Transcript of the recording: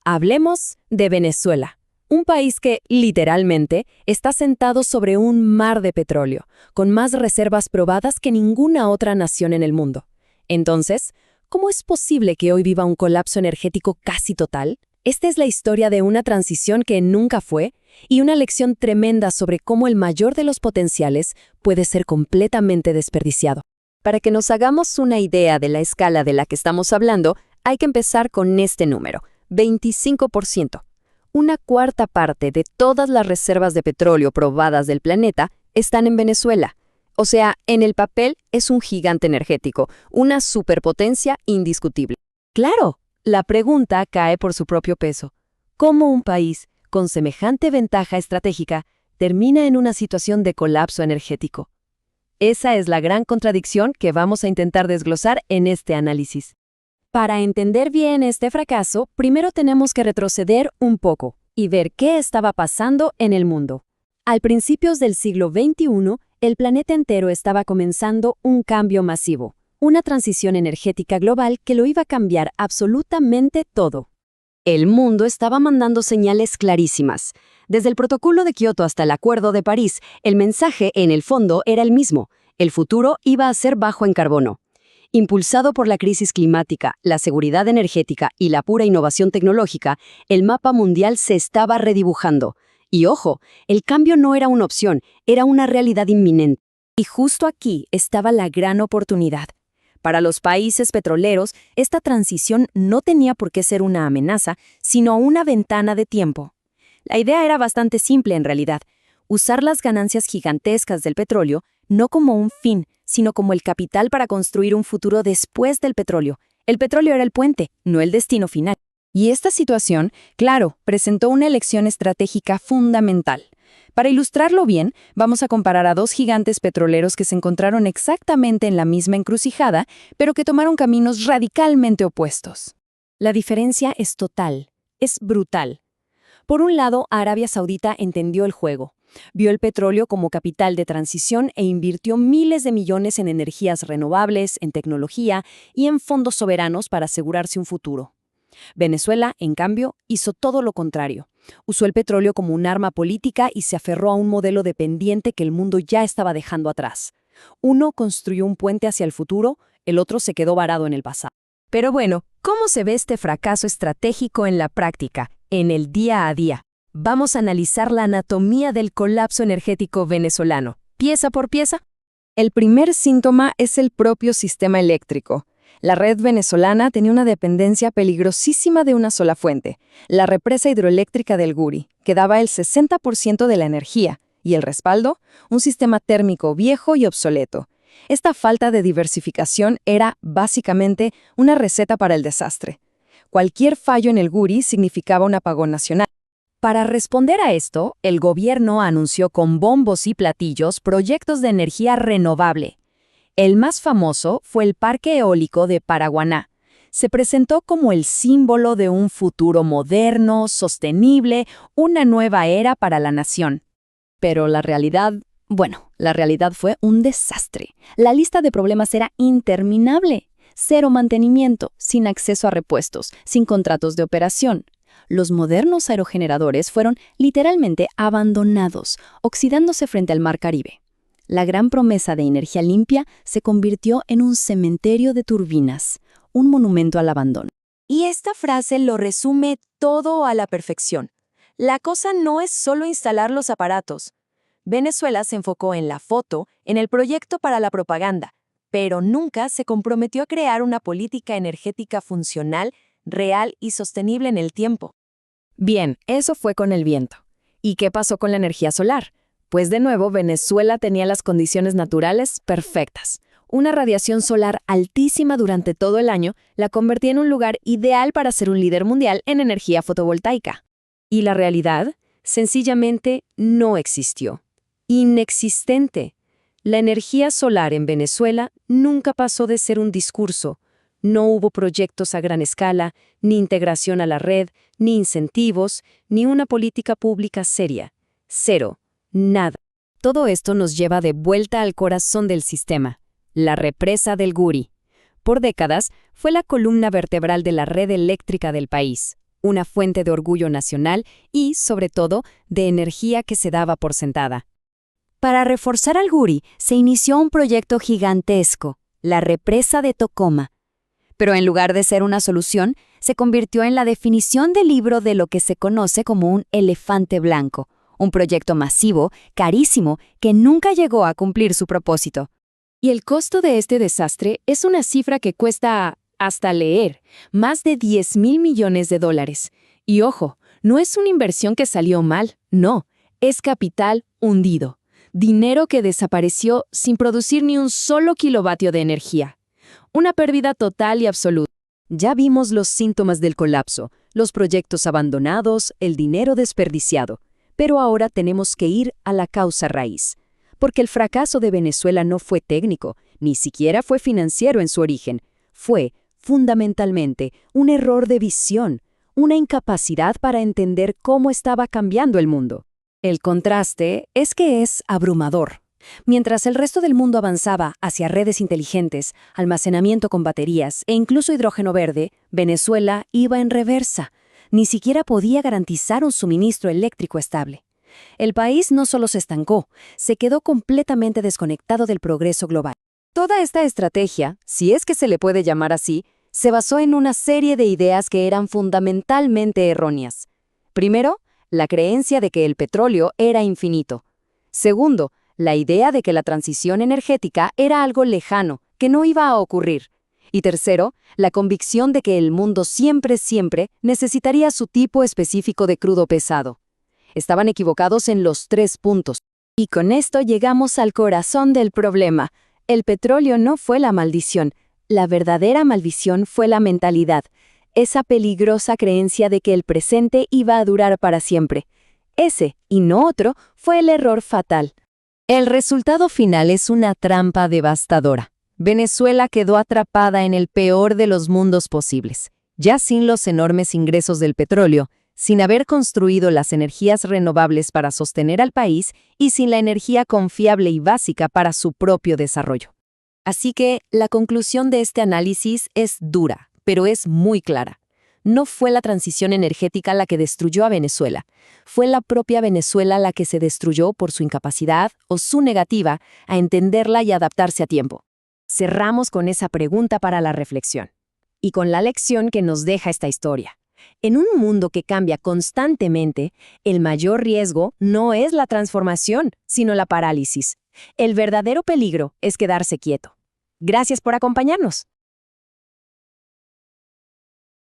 Hablemos de Venezuela, un país que, literalmente, está sentado sobre un mar de petróleo, con más reservas probadas que ninguna otra nación en el mundo. Entonces, ¿cómo es posible que hoy viva un colapso energético casi total? Esta es la historia de una transición que nunca fue y una lección tremenda sobre cómo el mayor de los potenciales puede ser completamente desperdiciado. Para que nos hagamos una idea de la escala de la que estamos hablando, hay que empezar con este número, 25%. Una cuarta parte de todas las reservas de petróleo probadas del planeta están en Venezuela. O sea, en el papel es un gigante energético, una superpotencia indiscutible. Claro, la pregunta cae por su propio peso. ¿Cómo un país con semejante ventaja estratégica termina en una situación de colapso energético? Esa es la gran contradicción que vamos a intentar desglosar en este análisis. Para entender bien este fracaso, primero tenemos que retroceder un poco y ver qué estaba pasando en el mundo. Al principios del siglo XXI, el planeta entero estaba comenzando un cambio masivo, una transición energética global que lo iba a cambiar absolutamente todo. El mundo estaba mandando señales clarísimas. Desde el Protocolo de Kioto hasta el Acuerdo de París, el mensaje, en el fondo, era el mismo. El futuro iba a ser bajo en carbono. Impulsado por la crisis climática, la seguridad energética y la pura innovación tecnológica, el mapa mundial se estaba redibujando. Y ojo, el cambio no era una opción, era una realidad inminente. Y justo aquí estaba la gran oportunidad. Para los países petroleros, esta transición no tenía por qué ser una amenaza, sino una ventana de tiempo. La idea era bastante simple en realidad: usar las ganancias gigantescas del petróleo no como un fin, sino como el capital para construir un futuro después del petróleo. El petróleo era el puente, no el destino final. Y esta situación, claro, presentó una elección estratégica fundamental. Para ilustrarlo bien, vamos a comparar a dos gigantes petroleros que se encontraron exactamente en la misma encrucijada, pero que tomaron caminos radicalmente opuestos. La diferencia es total, es brutal. Por un lado, Arabia Saudita entendió el juego. Vio el petróleo como capital de transición e invirtió miles de millones en energías renovables, en tecnología y en fondos soberanos para asegurarse un futuro. Venezuela, en cambio, hizo todo lo contrario. Usó el petróleo como un arma política y se aferró a un modelo dependiente que el mundo ya estaba dejando atrás. Uno construyó un puente hacia el futuro, el otro se quedó varado en el pasado. Pero bueno, ¿cómo se ve este fracaso estratégico en la práctica, en el día a día? Vamos a analizar la anatomía del colapso energético venezolano, pieza por pieza. El primer síntoma es el propio sistema eléctrico. La red venezolana tenía una dependencia peligrosísima de una sola fuente, la represa hidroeléctrica del Guri, que daba el 60% de la energía, y el respaldo, un sistema térmico viejo y obsoleto. Esta falta de diversificación era, básicamente, una receta para el desastre. Cualquier fallo en el Guri significaba un apagón nacional. Para responder a esto, el gobierno anunció con bombos y platillos proyectos de energía renovable. El más famoso fue el Parque Eólico de Paraguaná. Se presentó como el símbolo de un futuro moderno, sostenible, una nueva era para la nación. Pero la realidad fue un desastre. La lista de problemas era interminable. Cero mantenimiento, sin acceso a repuestos, sin contratos de operación. Los modernos aerogeneradores fueron literalmente abandonados, oxidándose frente al Mar Caribe. La gran promesa de energía limpia se convirtió en un cementerio de turbinas, un monumento al abandono. Y esta frase lo resume todo a la perfección. La cosa no es solo instalar los aparatos. Venezuela se enfocó en la foto, en el proyecto para la propaganda, pero nunca se comprometió a crear una política energética funcional, real y sostenible en el tiempo. Bien, eso fue con el viento. ¿Y qué pasó con la energía solar? Pues de nuevo, Venezuela tenía las condiciones naturales perfectas. Una radiación solar altísima durante todo el año la convertía en un lugar ideal para ser un líder mundial en energía fotovoltaica. ¿Y la realidad? Sencillamente no existió. Inexistente. La energía solar en Venezuela nunca pasó de ser un discurso. No hubo proyectos a gran escala, ni integración a la red, ni incentivos, ni una política pública seria. Cero. Nada. Todo esto nos lleva de vuelta al corazón del sistema, la represa del Guri. Por décadas, fue la columna vertebral de la red eléctrica del país. una fuente de orgullo nacional y, sobre todo, de energía que se daba por sentada. Para reforzar al Guri, se inició un proyecto gigantesco, la represa de Tocoma. Pero en lugar de ser una solución, se convirtió en la definición del libro de lo que se conoce como un elefante blanco, un proyecto masivo, carísimo, que nunca llegó a cumplir su propósito. Y el costo de este desastre es una cifra que cuesta, hasta leer, más de $10,000 millones. Y ojo, no es una inversión que salió mal, no, es capital hundido. Dinero que desapareció sin producir ni un solo kilovatio de energía. Una pérdida total y absoluta. Ya vimos los síntomas del colapso, los proyectos abandonados, el dinero desperdiciado. Pero ahora tenemos que ir a la causa raíz. Porque el fracaso de Venezuela no fue técnico, ni siquiera fue financiero en su origen. Fue, fundamentalmente, un error de visión, una incapacidad para entender cómo estaba cambiando el mundo. El contraste es que es abrumador. Mientras el resto del mundo avanzaba hacia redes inteligentes, almacenamiento con baterías e incluso hidrógeno verde, Venezuela iba en reversa. Ni siquiera podía garantizar un suministro eléctrico estable. El país no solo se estancó, se quedó completamente desconectado del progreso global. Toda esta estrategia, si es que se le puede llamar así, se basó en una serie de ideas que eran fundamentalmente erróneas. Primero, la creencia de que el petróleo era infinito. Segundo, la idea de que la transición energética era algo lejano, que no iba a ocurrir. Y tercero, la convicción de que el mundo siempre necesitaría su tipo específico de crudo pesado. Estaban equivocados en los 3 puntos. Y con esto llegamos al corazón del problema. El petróleo no fue la maldición. La verdadera maldición fue la mentalidad. Esa peligrosa creencia de que el presente iba a durar para siempre. Ese, y no otro, fue el error fatal. El resultado final es una trampa devastadora. Venezuela quedó atrapada en el peor de los mundos posibles, ya sin los enormes ingresos del petróleo, sin haber construido las energías renovables para sostener al país y sin la energía confiable y básica para su propio desarrollo. Así que la conclusión de este análisis es dura, pero es muy clara. No fue la transición energética la que destruyó a Venezuela. Fue la propia Venezuela la que se destruyó por su incapacidad o su negativa a entenderla y adaptarse a tiempo. Cerramos con esa pregunta para la reflexión. Y con la lección que nos deja esta historia. En un mundo que cambia constantemente, el mayor riesgo no es la transformación, sino la parálisis. El verdadero peligro es quedarse quieto. Gracias por acompañarnos.